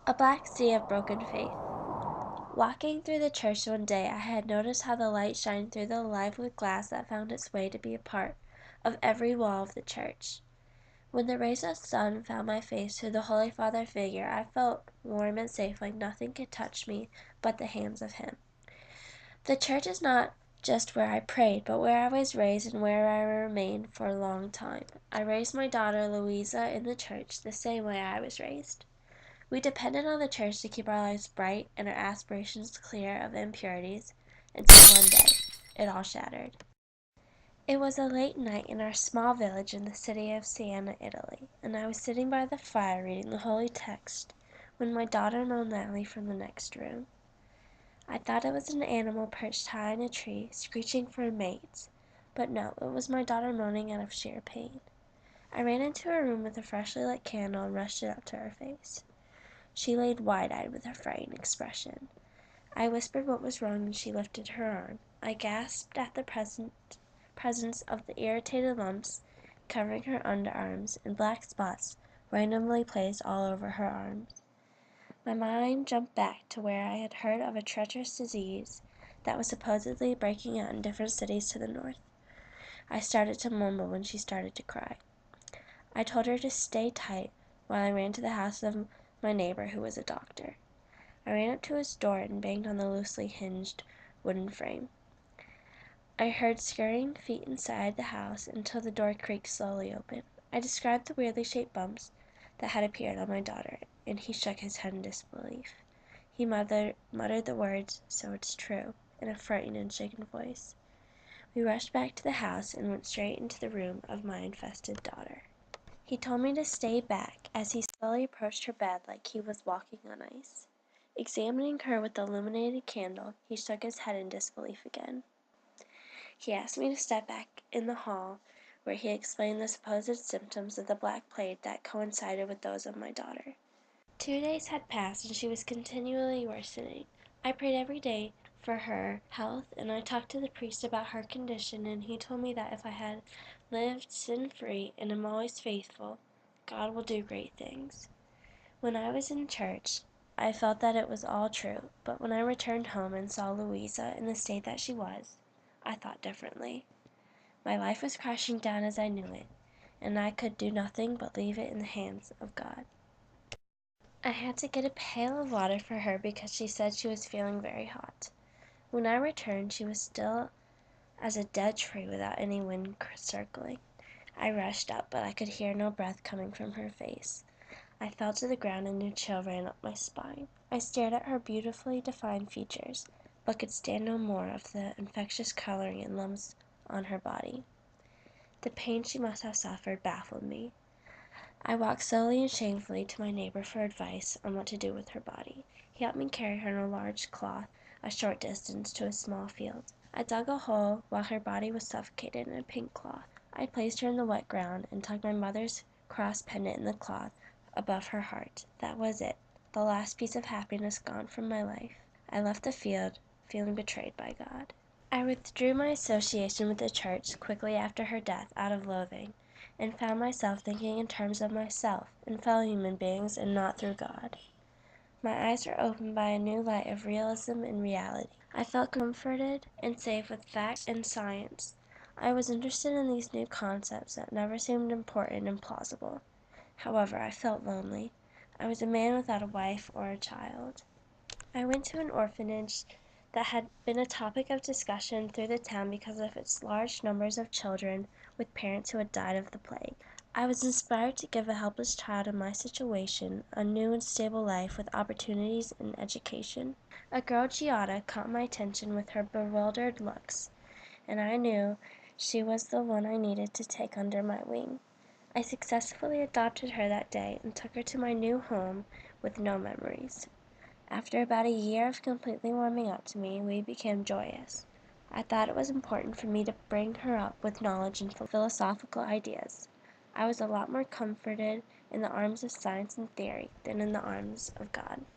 A black sea of broken faith. Walking through the church one day, I had noticed how the light shined through the lively glass that found its way to be a part of every wall of the church. When the rays of the sun found my face through the Holy Father figure, I felt warm and safe, like nothing could touch me but the hands of him. The church is not just where I prayed, but where I was raised and where I remained for a long time. I raised my daughter Louisa in the church the same way I was raised. We depended on the church to keep our lives bright and our aspirations clear of impurities, until one day it all shattered. It was a late night in our small village in the city of Siena, Italy, and I was sitting by the fire reading the holy text when my daughter moaned loudly from the next room. I thought it was an animal perched high in a tree, screeching for a mate, but no, it was my daughter moaning out of sheer pain. I ran into her room with a freshly lit candle and rushed it up to her face. She laid wide-eyed with a frightened expression. I whispered what was wrong, and she lifted her arm. I gasped at the presence of the irritated lumps covering her underarms and black spots randomly placed all over her arms. My mind jumped back to where I had heard of a treacherous disease that was supposedly breaking out in different cities to the north. I started to mumble when she started to cry. I told her to stay tight while I ran to the house of my neighbor, who was a doctor. I ran up to his door and banged on the loosely hinged wooden frame. I heard scurrying feet inside the house until the door creaked slowly open. I described the weirdly shaped bumps that had appeared on my daughter, and he shook his head in disbelief. He muttered the words, "So it's true," in a frightened and shaken voice. We rushed back to the house and went straight into the room of my infested daughter. He told me to stay back as he slowly approached her bed like he was walking on ice. Examining her with the illuminated candle, he shook his head in disbelief again. He asked me to step back in the hall, where he explained the supposed symptoms of the Black Plague that coincided with those of my daughter. 2 days had passed, and she was continually worsening. I prayed every day for her health, and I talked to the priest about her condition, and he told me that if I had lived sin-free and am always faithful, God will do great things. When I was in church, I felt that it was all true, but when I returned home and saw Louisa in the state that she was, I thought differently. My life was crashing down as I knew it, and I could do nothing but leave it in the hands of God. I had to get a pail of water for her because she said she was feeling very hot. When I returned, she was still as a dead tree without any wind circling. I rushed up, but I could hear no breath coming from her face. I fell to the ground and a chill ran up my spine. I stared at her beautifully defined features, but could stand no more of the infectious coloring and lumps on her body. The pain she must have suffered baffled me. I walked slowly and shamefully to my neighbor for advice on what to do with her body. He helped me carry her in a large cloth a short distance to a small field. I dug a hole while her body was suffocated in a pink cloth. I placed her in the wet ground and tucked my mother's cross pendant in the cloth above her heart. That was it, the last piece of happiness gone from my life. I left the field, feeling betrayed by God. I withdrew my association with the church quickly after her death out of loathing, and found myself thinking in terms of myself and fellow human beings and not through God. My eyes were opened by a new light of realism and reality. I felt comforted and safe with facts and science. I was interested in these new concepts that never seemed important and plausible. However, I felt lonely. I was a man without a wife or a child. I went to an orphanage that had been a topic of discussion through the town because of its large numbers of children with parents who had died of the plague. I was inspired to give a helpless child in my situation a new and stable life with opportunities and education. A girl, Giada, caught my attention with her bewildered looks, and I knew she was the one I needed to take under my wing. I successfully adopted her that day and took her to my new home with no memories. After about a year of completely warming up to me, we became joyous. I thought it was important for me to bring her up with knowledge and philosophical ideas. I was a lot more comforted in the arms of science and theory than in the arms of God.